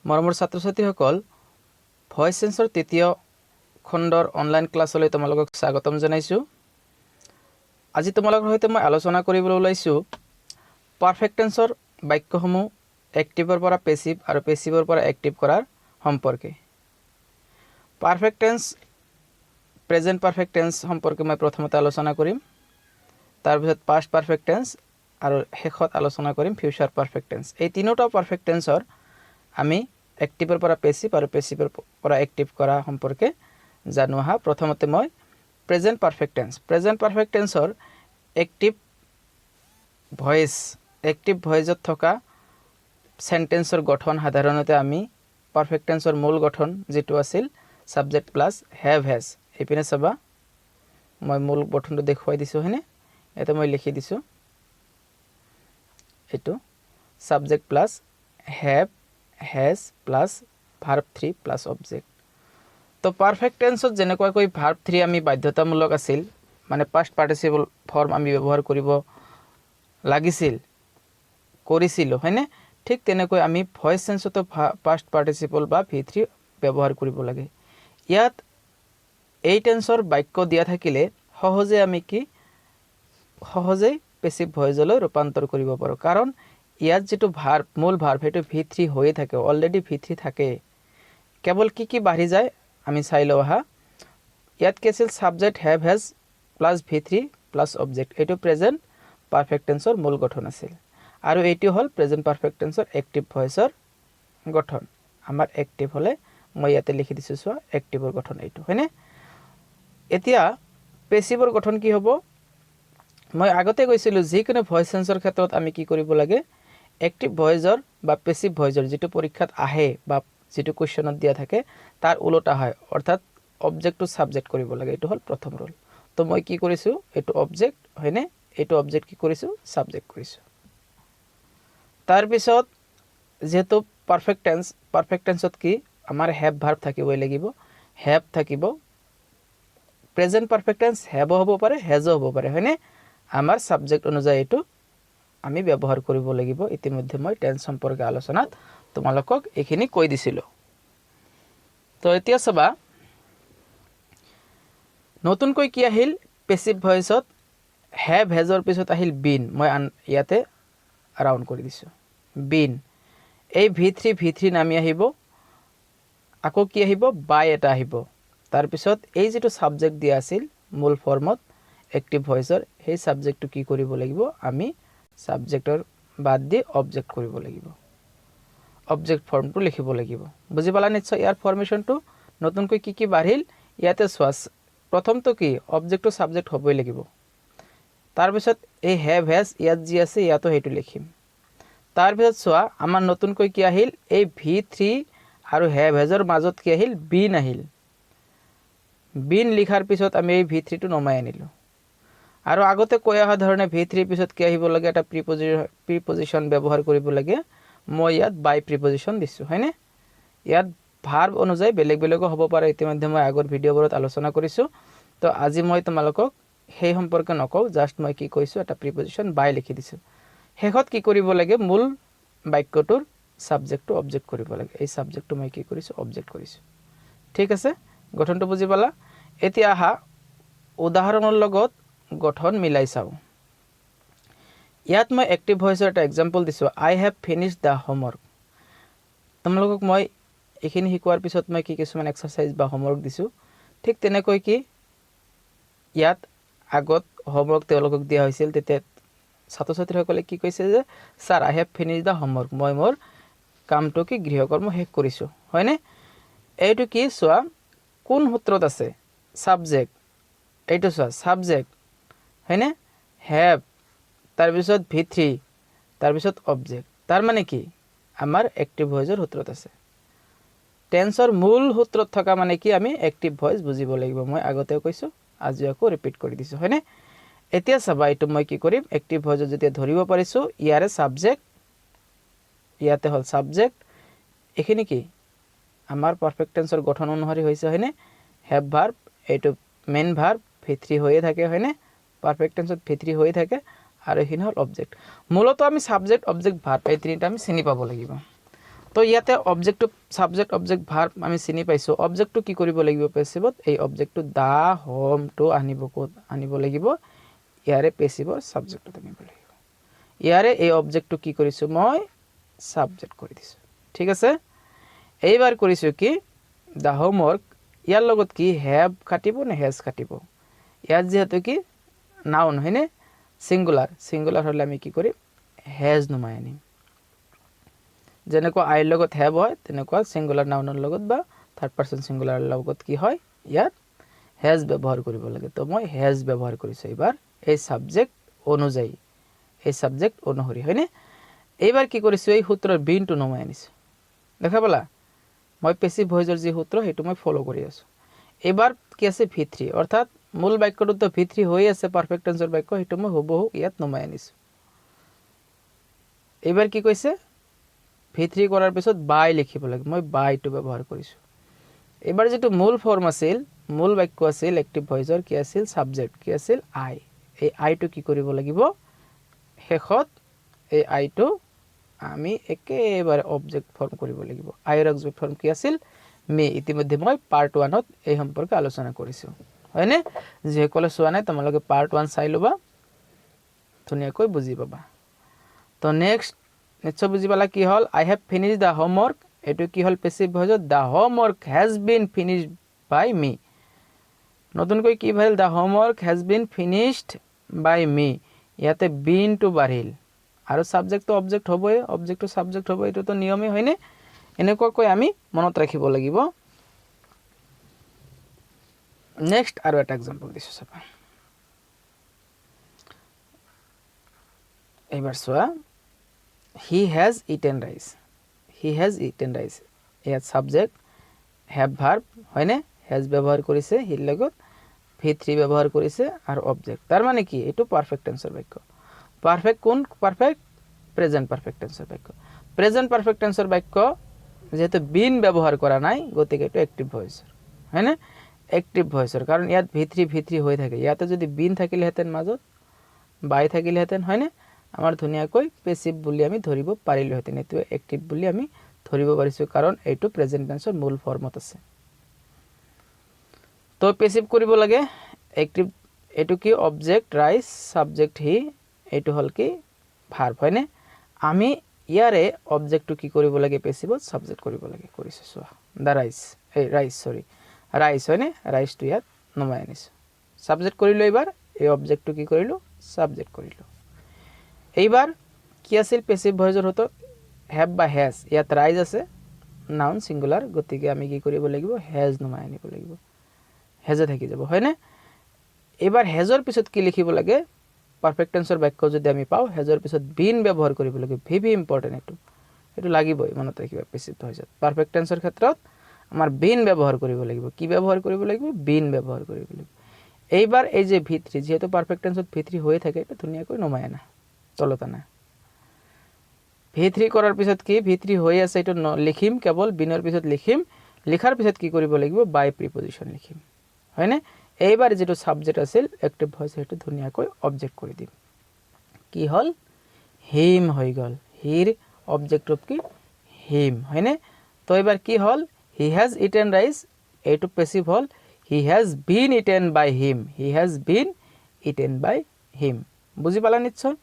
মৰমৰ ছাত্ৰ ছাত্ৰীসকল, ভয়েস চেঞ্চৰ তৃতীয় খণ্ডৰ অনলাইন ক্লাছলৈ তোমালোকক স্বাগতম জনাইছোঁ। আজি তোমালোকৰ সৈতে মই আলোচনা কৰিবলৈ ওলাইছোঁ পাৰফেক্ট টেন্সৰ বাক্যসমূহ এক্টিভৰ পৰা পেছিভ আৰু পেছিভৰ পৰা এক্টিভ কৰাৰ সম্পৰ্কে। Perfect tense, present perfect tense সম্পৰ্কে মই প্ৰথমতে আলোচনা কৰিম, তাৰপিছত পাষ্ট পাৰফেক্ট টেন্স আৰু শেষত আলোচনা কৰিম ফিউচাৰ পাৰফেক্ট টেন্স। এই তিনিটা পাৰফেক্ট টেন্সৰ আমি এক্টিভৰ পৰা পেছিভ আৰু পেছিভৰ পৰা এক্টিভ কৰা সম্পৰ্কে জানো আহা। প্ৰথমতে মই present perfect tense. Present perfect টেন্সৰ এক্টিভ ভয়েসত থকা সেন্টেন্সৰ গঠন সাধাৰণতে আমি পাৰফেক্ট টেন্সৰ মূল গঠন যেটো আছিল সাবজেক্ট প্লাস হ্যাভ হ্যাজ। এইপিনে চাবা, মই মূল গঠনটো দেখুৱাই দিছোঁ হয়নে? এটা মই লিখি দিছোঁ, এইটো subject plus have has plus verb 3 plus object. তো পারফেক্ট টেন্সত যেনেকুৱাকৈ ভাৰ্ব 3 আমি বাধ্যতামূলক আছিল, মানে পাষ্ট পাৰ্টিচিপল ফৰ্ম আমি ব্যৱহাৰ কৰিব লাগিছিল, কৰিছিলোঁ হয়নে? ঠিক তেনেকৈ আমি ভয়েস চেঞ্চতো পাষ্ট পাৰ্টিচিপল বা V3 ব্যৱহাৰ কৰিব লাগে। ইয়াত এই টেন্সৰ বাক্য দিয়া থাকিলে সহজেই পেছিভ ভয়েসলৈ ৰূপান্তৰ কৰিব পাৰোঁ, কাৰণ ইয়াত যেটো ভাৰ্ব, মূল ভাৰ্ব, সেইটো V3 হৈয়ে থাকে, অলৰেডি V3 থাকে। কেৱল কি বাঢ়ি যায় আমি চাই লওঁ আহা। ইয়াত কি আছিল? Subject have has plus V3 plus object. এইটো প্ৰেজেন্ট পাৰফেক্ট টেন্সৰ মূল গঠন আছিল, আৰু এইটো হ'ল প্ৰেজেন্ট পাৰফেক্ট টেন্সৰ এক্টিভ ভয়েসৰ গঠন। আমাৰ এক্টিভ হ'লে মই ইয়াতে লিখি দিছোঁ, চোৱা এক্টিভৰ গঠন এইটো হয়নে? এতিয়া পেছিভৰ গঠন কি হ'ব? মই আগতে কৈছিলোঁ যিকোনো ভয়েস চেঞ্চৰ ক্ষেত্ৰত আমি কি কৰিব লাগে, এক্টিভ ভয়েসৰ বা পেছিভ ভয়েসৰ যেটো পৰীক্ষাত আহে বা যেটো কুৱেশ্যনত দিয়া থাকে তাৰ উলটা হয়, অৰ্থাৎ অবজেক্টটো সাবজেক্ট কৰিব লাগে। এইটো হ'ল প্ৰথম ৰুল। তো মই কি কৰিছোঁ, এইটো অবজেক্ট হয়নে? এইটো অবজেক্ট কি কৰিছোঁ, সাবজেক্ট কৰিছোঁ। তাৰপিছত যেহেতু পাৰফেক্ট টেন্সত কি আমাৰ হ্যাভ ভাৰ্ব থাকিবই লাগিব, হ্যাভ থাকিব। প্ৰেজেন্ট পাৰফেক্ট টেন্স হ্যাভও হ'ব পাৰে, হ্যাজও হ'ব পাৰে হয়নে? আমাৰ সাবজেক্ট অনুযায়ী এইটো আমি ব্যৱহাৰ কৰিব লাগিব। ইতিমধ্যে মই টেন্স সম্পৰ্কে আলোচনাত তোমালোকক এইখিনি কৈ দিছিলোঁ। তো এতিয়া চাবা, নতুনকৈ কি আহিল পেছিভ ভয়েসত? হ্যাভ হ্যাজৰ পিছত আহিল বিন। মই ইয়াতে ৰাউণ্ড কৰি দিছোঁ, বিন। এই V3 নামি আহিব, আকৌ কি আহিব? বাই এটা আহিব। তাৰপিছত এই যেটো সাবজেক্ট দিয়া আছিল মূল ফৰ্মত এক্টিভ ভয়েসৰ, সেই সাবজেক্টটো কি কৰিব লাগিব? আমি সাবজেক্টৰ বাদ দি অবজেক্ট কৰিব লাগিব, অবজেক্ট ফৰ্মটো লিখিব লাগিব। বুজি পালা নিশ্চয় ইয়াৰ ফৰ্মেশ্যনটো? নতুনকৈ কি বাঢ়িল ইয়াতে চোৱা, প্ৰথমটো কি অবজেক্টটো সাবজেক্ট হ'বই লাগিব। তাৰপিছত এই হ্যাভ হ্যাজ ইয়াত যি আছে ইয়াতো সেইটো লিখিম। তাৰপিছত চোৱা, আমাৰ নতুনকৈ কি আহিল? এই V3 আৰু হ্যাভ হ্যাজৰ মাজত কি আহিল? বিন আহিল। বিন লিখাৰ পিছত আমি এই V3টো নমাই আনিলোঁ। আৰু আগতে কৈ অহা ধৰণে V3 পিছত কি আহিব লাগে? এটা প্ৰিপজিশ্যন ব্যৱহাৰ কৰিব লাগে। মই ইয়াত বাই প্ৰিপজিশ্যন দিছোঁ হয়নে? ইয়াত ভাৰ্ব অনুযায়ী বেলেগ বেলেগো হ'ব পাৰে, ইতিমধ্যে মই আগৰ ভিডিঅ'বোৰত আলোচনা কৰিছোঁ। তো আজি মই তোমালোকক সেই সম্পৰ্কে নকওঁ, জাষ্ট মই কি কৈছোঁ, এটা প্ৰিপজিশ্যন বাই লিখি দিছোঁ। শেষত কি কৰিব লাগে? মূল বাক্যটোৰ সাবজেক্টটো অবজেক্ট কৰিব লাগে। এই সাবজেক্টটো মই কি কৰিছোঁ? অবজেক্ট কৰিছোঁ। ঠিক আছে, গঠনটো বুজি পালা? এতিয়া আহা উদাহৰণৰ লগত গঠন মিলাই চাওঁ। ইয়াত মই এক্টিভ ভয়েসৰ এটা এক্সাম্পল দিছোঁ, আই হেভ ফিনিশ্ড দ্য হোমৱৰ্ক। তোমালোকক মই এইখিনি শিকোৱাৰ পিছত মই কিছুমান এক্সাৰচাইজ বা হোমৱৰ্ক দিছোঁ। ঠিক তেনেকৈ কি ইয়াত আগত হোমৱৰ্ক তেওঁলোকক দিয়া হৈছিল, তেতিয়া ছাত্ৰ ছাত্ৰীসকলে কি কৈছে যে sir I have finished the homework, মই মোৰ কামটো কি গৃহকৰ্ম শেষ কৰিছোঁ হয়নে? এইটো কি চোৱা, কোন সূত্ৰত আছে? সাবজেক্ট। এইটো চোৱা সাবজেক্ট হয়নে? হ্যাভ, তাৰপিছত V3, তাৰপিছত অবজেক্ট। তাৰ মানে কি আমাৰ এক্টিভ ভয়েসৰ সূত্ৰত আছে। টেন্সৰ মূল সূত্ৰত থকা মানে কি আমি এক্টিভ ভয়েস বুজিব লাগিব। মই আগতেও কৈছোঁ, আজি আকৌ ৰিপিট কৰি দিছোঁ হয়নে? এতিয়া চাবা, এইটো মই কি কৰিম? এক্টিভ ভয়েসত যেতিয়া ধৰিব পাৰিছোঁ, ইয়াৰে সাবজেক্ট, ইয়াতে হ'ল সাবজেক্ট, এইখিনি কি আমাৰ পাৰফেক্ট টেন্সৰ গঠন অনুসৰি হৈছে হয়নে? হ্যাভ ভাৰ্ব, এইটো মেইন ভাৰ্ব V3 হৈয়ে থাকে হয়নে? পাৰফেক্ট টেন্সত V3 হৈয়ে থাকে, আৰু এইখিনি হ'ল অবজেক্ট। মূলত আমি সাবজেক্ট, অবজেক্ট, ভার্ব এই তিনিটা আমি চিনি পাব লাগিব। তো ইয়াতে অবজেক্টটো সাবজেক্ট অবজেক্ট ভার্ব আমি চিনি পাইছোঁ অবজেক্টটো কি কৰিব লাগিব পেছিভত এই অবজেক্টটো দা হোমটো আনিব ক'ত আনিব লাগিব ইয়াৰে পেছিভৰ সাবজেক্টটো আনিব লাগিব ইয়াৰে এই অবজেক্টটো কি কৰিছোঁ মই সাবজেক্ট কৰি দিছোঁ ঠিক আছে এইবাৰ কৰিছোঁ কি দা হোমৱৰ্ক ইয়াৰ লগত কি হ্যাভ কাটিব নে হ্যাজ কাটিব ইয়াত যেহেতু কি নাউন হয়নে সিঙ্গুলার হলে আমি কি কৰিম হ্যাজ নমাই আনিম যেনেকুৱা আইৰ লগত হ্যাভ হয় তেনেকুৱা সিঙ্গুলাৰ নাউনৰ লগত বা থাৰ্ড পাৰসন সিঙ্গুলাৰৰ লগত কি হয় ইয়াত হ্যাজ ব্যৱহাৰ কৰিব লাগে তো মই হ্যাজ ব্যৱহাৰ কৰিছোঁ এইবাৰ এই সাবজেক্ট অনুযায়ী এই সাবজেক্ট অনুসৰি হয়নে এইবাৰ কি কৰিছোঁ এই সূত্ৰৰ বিনটো নমাই আনিছোঁ দেখা পালা মই পেসিভ ভয়েসৰ যি সূত্ৰ সেইটো মই ফলো কৰি আছোঁ এবাৰ কি আছে v3 অৰ্থাৎ মূল বাক্যটো তো v3 হৈ আছে পাৰফেক্ট টেন্সৰ বাক্য সেইটো মই হুবহু ইয়াত নমাই আনিছোঁ এবাৰ কি কৈছে v3 কৰাৰ পিছত বাই লিখিব লাগে মই বাইটো ব্যৱহাৰ কৰিছোঁ এবাৰ যেটো মূল ফৰ্ম আছিল মূল বাক্য আছিল এক্টিভ ভয়েসৰ কি আছিল সাবজেক্ট কি আছিল আই এই আইটো কি কৰিব লাগিব শেষত এই আইটো আমি একেবাৰে অবজেক্ট ফৰ্ম কৰিব লাগিব আইৰ অবজেক্ট ফৰ্ম কি আছিল মে ইতিমধ্যে মই পাৰ্ট 1 ত এই সম্পৰ্কে আলোচনা কৰিছো হয়নে যে কলে সোৱা নাই তোমালোকে পার্ট 1 চাই লবা ধুনিয়াকৈ বুজি পাবা তো নেক্সট নিশ্চয় বুজি পালা কি হল I have finished the homework এটো কি হল passive voice the homework has been finished by me নতুনকৈ কি ভাল the homework has been finished by me ইয়াতে বিন টু বাঢ়িল আৰু সাবজেক্ট তো অবজেক্ট হবই অবজেক্ট তো সাবজেক্ট হবই এটো তো নিয়মই হয়নে এনেকৈ আমি মনত ৰাখিব লাগিব নেক্সট আৰু এটা एग्जांपल দিছো চাবা এবাৰ সোৱা হি হ্যাজ ইটেন ৰাইস ইয়াত সাবজেক্ট হ্যাভ ভাৰ্ব হয়নে হ্যাজ ব্যবহাৰ কৰিছে হিৰ লগত v3 ব্যবহাৰ কৰিছে আৰু অবজেক্ট তাৰ মানে কি এটো পাৰফেক্ট টেন্সৰ বাক্য পাৰফেক্ট কোন পাৰফেক্ট প্ৰেজেন্ট পাৰফেক্ট টেন্সৰ বাক্য প্ৰেজেন্ট পাৰফেক্ট টেন্সৰ বাক্য যেহেতু বিন ব্যবহাৰ কৰা নাই গতিকে এটো অ্যাক্টিভ ভয়েস হয়নে অ্যাক্টিভ ভয়েসৰ কাৰণ ইয়াত v3 হৈ থাকে ইয়াতে যদি বিন থাকিলে হেতেন মাজত বাই থাকিলে হেতেন হয়নে আমাৰ ধুনিয়াকৈ পেসিভ বুলি আমি ধৰিব পাৰিলো হেতেন এটো অ্যাক্টিভ বুলি আমি ধৰিব পাৰিছো কাৰণ এটো প্ৰেজেন্ট টেন্সৰ মূল ফৰ্মত আছে তো পেসিভ কৰিব লাগে অ্যাক্টিভ এটো কি অবজেক্ট ৰাইস সাবজেক্ট হি এটো হল কি ভাৰ্ব হয়নে আমি ইয়াৰে অবজেক্টটো কি কৰিব লাগে পেসিভত সাবজেক্ট কৰিব লাগে কৰিছো সোৱা দা ৰাইস এই ৰাইস সৰি ৰাইস হয়নে ৰাইসটো ইয়াত নমাই আনিছো সাবজেক্ট কৰিলো এবাৰ এই অবজেক্টটো কি কৰিলো সাবজেক্ট কৰিলো এইবাৰ কি আছিল পেসিভ ভয়েসৰ হতো হ্যাভ বা হ্যাজ ইয়াত ৰাইস আছে নাউন সিঙ্গুলাৰ গতিকে আমি কি কৰিব লাগিব হ্যাজ নমাই আনিব লাগিব হ্যাজে থাকি যাব হয়নে এবাৰ হ্যাজৰ পিছত কি লিখিব লাগে পাৰফেক্ট টেন্সৰ বাক্য যদি আমি পাও হ্যাজৰ পিছত বিন ব্যৱহাৰ কৰিব লাগে ভি ইম্পৰ্টেন্ট এটো লাগিবই মনত ৰাখিবা পেসিভ ভয়েসত পাৰফেক্ট টেন্সৰ ক্ষেত্ৰত আমাৰ বিন ব্যৱহাৰ কৰিব লাগিব কি ব্যৱহাৰ কৰিব লাগিব বিন ব্যৱহাৰ কৰিব লাগিব এইবাৰ এই যে v3 যেহেতু পারফেক্ট টেন্সত v3 হৈ থাকে এটা ধুনিয়াকৈ নমাই আনা তলত আনা v3 কৰাৰ পিছত কি v3 হৈ আছে এটো লিখিম কেৱল বিনৰ পিছত লিখিম লিখাৰ পিছত কি কৰিব লাগিব বাই প্ৰিপজিশন লিখিম হয়নে এইবাৰ যেটো সাবজেক্ট আছিল অ্যাক্টিভ ভয়েস এটো ধুনিয়াকৈ অবজেক্ট কৰি দিম কি হল হিম হৈ গল হিৰ অবজেক্ট অফ কি হিম হয়নে তো এবাৰ কি হল হি হ্যাজ ইটেন রাইস এটো পেসিভ হল he has been eaten by him বুজি পালা নিশ্চয়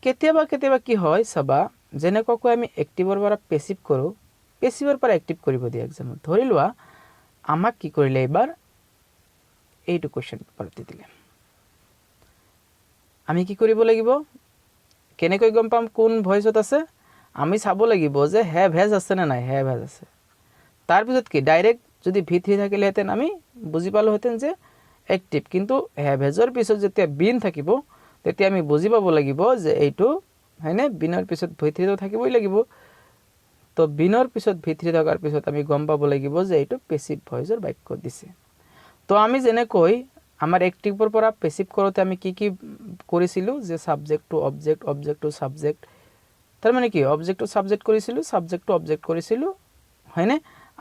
কেতিয়াবা কি হয় সবা যেনেকৈ আমি অ্যাক্টিভৰ পৰা পেসিভ কৰো পেসিভৰ পৰা অ্যাক্টিভ কৰিব দিয়া एग्जांपल ধৰি লোৱা আমাক কি কৰিলে এবাৰ এইটো কোৱেশ্চন পালটি দিলে আমি কি কৰিব লাগিব কেনেকৈ গম পাম কোন ভয়েসত আছে আমি চাব লাগিব যে হ্যাভ হ্যাজ আছে না নাই হ্যাভ হ্যাজ আছে তাৰ পিছত কি ডাইৰেক্ট যদি v3 থাকিলে হেতেন আমি বুজি পালো হেতেন যে অ্যাক্টিভ কিন্তু হ্যাভ হ্যাজৰ পিছত যেতিয়া বিন থাকিব তেতিয়া আমি বুজি পাব লাগিব যে এইটো হয়নে বিনৰ পিছত v3 তো থাকিবই লাগিব তো বিনৰ পিছত v3 থকাৰ পিছত আমি গম পাব লাগিব যে এইটো পেসিভ ভয়েসৰ বাক্য দিছে তো আমি যেনেকৈ আমাৰ অ্যাক্টিভৰ পৰা পেসিভ কৰোতে আমি কি কৰিছিলো যে subject to object object to subject তাৰ মানে কি অবজেক্ট টু সাবজেক্ট কৰিছিলো সাবজেক্ট টু অবজেক্ট কৰিছিলো হয়নে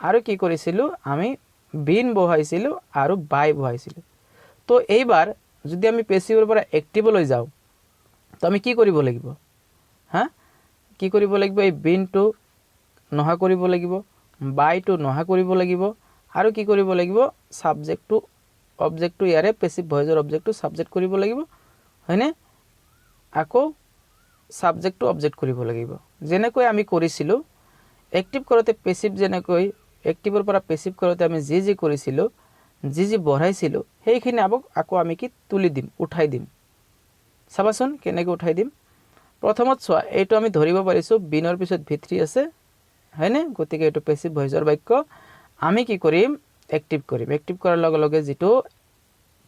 আৰু কি কৰিছিলো আমি বিন বহাইছিলো আৰু বাই বহাইছিলো তো এইবাৰ যদি আমি পেসিভৰ পৰা অ্যাক্টিভলৈ যাও তো আমি কি কৰিব লাগিব হা কি কৰিব লাগিব এই বিন টু নহা কৰিব লাগিব, বাইটো নহা কৰিব লাগিব, আৰু কি কৰিব লাগিব সাবজেক্টটো অবজেক্টটো ইয়াৰে পেসিভ ভয়েসৰ অবজেক্টটো সাবজেক্ট কৰিব লাগিব হয়নে, আকৌ সাবজেক্টটো অবজেক্ট কৰিব লাগিব। যেনেকৈ আমি কৰিছিলো এক্টিভ কৰোতে পেসিভ, যেনেকৈ এক্টিভৰ পৰা পেসিভ কৰোতে আমি যি যি কৰিছিলো, যি যি বঢ়াইছিলো, সেইখিনি আকৌ আমি কি তুলি দিম, উঠাই দিম। চাবাচোন কেনেকৈ উঠাই দিম। প্ৰথমত চোৱা, এইটো আমি ধৰিব পাৰিছো বিনৰ পিছত ভিত্ৰি আছে হয়নে, গতিকে এইটো পেসিভ ভয়েসৰ বাক্য। আমি কি কৰিম এক্টিভ কৰিম, এক্টিভ কৰাৰ লগে লগে যেটো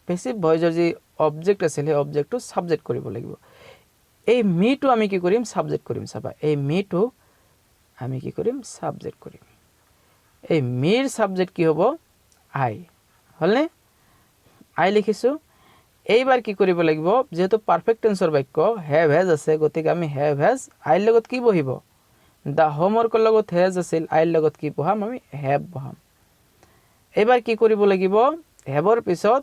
পেসিভ ভয়েসৰ যি অবজেক্ট আছিল সেই অবজেক্টটো সাবজেক্ট কৰিব লাগিব। এই মিটো আমি কি কৰিম সাবজেক্ট কৰিম। চাবা এই মিটো আমি কি কৰিম সাবজেক্ট কৰিম। এই মিৰ সাবজেক্ট কি হ'ব আই, হলনে, আই লিখিছো। এইবাৰ কি কৰিব লাগিব, যেহেতু পাৰফেক্ট টেন্সৰ বাক্য হ্যাভ হ্যাজ আছে, গতিকে আমি হ্যাভ হ্যাজ আইৰ লগত কি বহিব, দা হোমৱৰ্কৰ লগত হ্যাজ আছিল, আইৰ লগত কি বহাম আমি হ্যাভ বহাম। এইবাৰ কি কৰিব লাগিব, হ্যাভৰ পিছত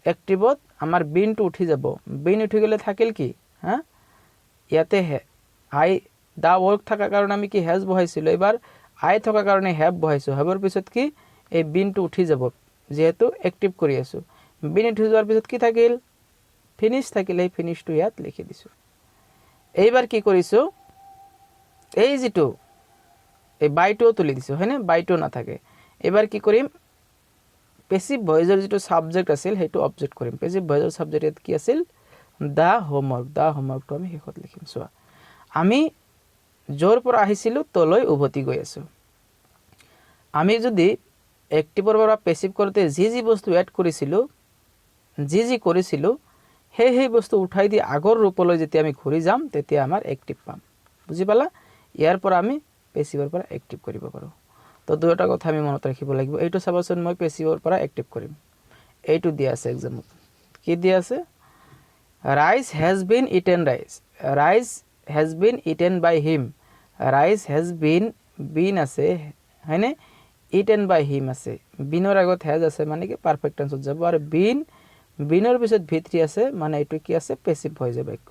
এক্টিভত আমাৰ বিনটো উঠি যাব, বিন উঠি গলে থাকিল কি ইয়াতে আই দা ওয়ার্ক থাকাৰ কাৰণে আমি কি হ্যাজ বহাইছিলো, এবাৰ আই থকাৰ কাৰণে হ্যাভ বহাইছো। হ্যাভৰ পিছত কি এই বিনটো উঠি যাব, যেহেতু এক্টিভ কৰি আছো। বিন উঠি যোৱাৰ পিছত কি থাকিল ফিনিশ থাকিল, এই ফিনিশটো ইয়াত লিখি দিছো। এইবাৰ কি কৰিছো, এই যেটো এই বাইটোও তুলি দিছো হয়নে, বাইটো নাথাকে। এবাৰ কি কৰিম পেসিভ ভয়েসৰ যেটো সাবজেক্ট আছিল সেইটো অবজেক্ট কৰিম। পেসিভ ভয়েসৰ সাবজেক্ট কি আছিল দা হোমৱৰ্ক, দা হোমৱৰ্কটো আমি শেষত লিখিম। চোৱা আমি য'ৰ পৰা আহিছিলো তলৈ উভতি গৈ আছো। আমি যদি এক্টিভৰ পৰা পেসিভ কৰোতে যি যি বস্তু এড কৰিছিলো, যি যি কৰিছিলো, সেই বস্তু উঠাই দি আগৰ ৰূপলৈ যেতিয়া আমি ঘূৰি যাম তেতিয়া আমাৰ এক্টিভ পাম। বুজি পালা, ইয়াৰ পৰা আমি পেসিভৰ পৰা এক্টিভ কৰিব পাৰো। তো দুটা কথা আমি মনত ৰাখিব লাগিব। এইটো চাবাচোন, মই পেসিভৰ পৰা এক্টিভ কৰিম, এইটো দিয়া আছে এক্সামত, কি দিয়া আছে rice has been eaten, rice has been eaten by him, rice has been আছে হয়নে, ইটেন বাই হিম আছে, বিনৰ আগত হ্যাজ আছে মানে কি পাৰফেক্ট টেন্সত যাব, আৰু বিনৰ পিছত ভিত্ৰি আছে মানে এইটো কি আছে পেসিভ ভয়েসৰ বাক্য।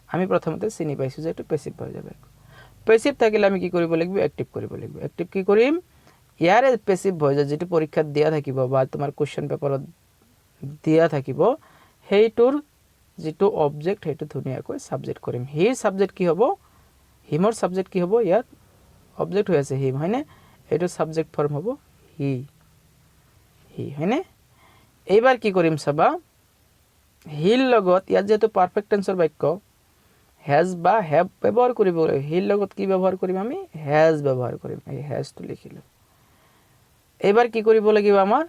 আমি প্ৰথমতে চিনি পাইছো যে এইটো পেসিভ ভয়েসৰ বাক্য। পেসিভ থাকিলে আমি কি কৰিব লাগিব এক্টিভ কৰিব লাগিব। এক্টিভ কি কৰিম, ইয়াৰে পেসিভ ভয়েসৰ যেটো পৰীক্ষাত দিয়া থাকিব বা তোমাৰ কোশ্চেন পেপাৰত দিয়া থাকিব, সেইটোৰ যেটো অবজেক্ট সেইটো ধুনীয়াকৈ সাবজেক্ট কৰিম। হিৰ সাবজেক্ট কি হ'ব, হিমৰ সাবজেক্ট কি হ'ব, ইয়াত অবজেক্ট হৈ আছে হিম হয়নে, এইটো সাবজেক্ট ফর্ম হ'ব হি, হি হয়নে। এইবাৰ কি কৰিম চাবা, হিৰ লগত ইয়াত যেহেতু পাৰফেক্ট টেন্সৰ বাক্য হ্যাজ বা হ্যাভ ব্যৱহাৰ কৰিব লাগিব, হিৰ লগত কি ব্যৱহাৰ কৰিম আমি হ্যাজ ব্যৱহাৰ কৰিম, এই হ্যাজটো লিখিলো। এইবাৰ কি কৰিব লাগিব, আমাৰ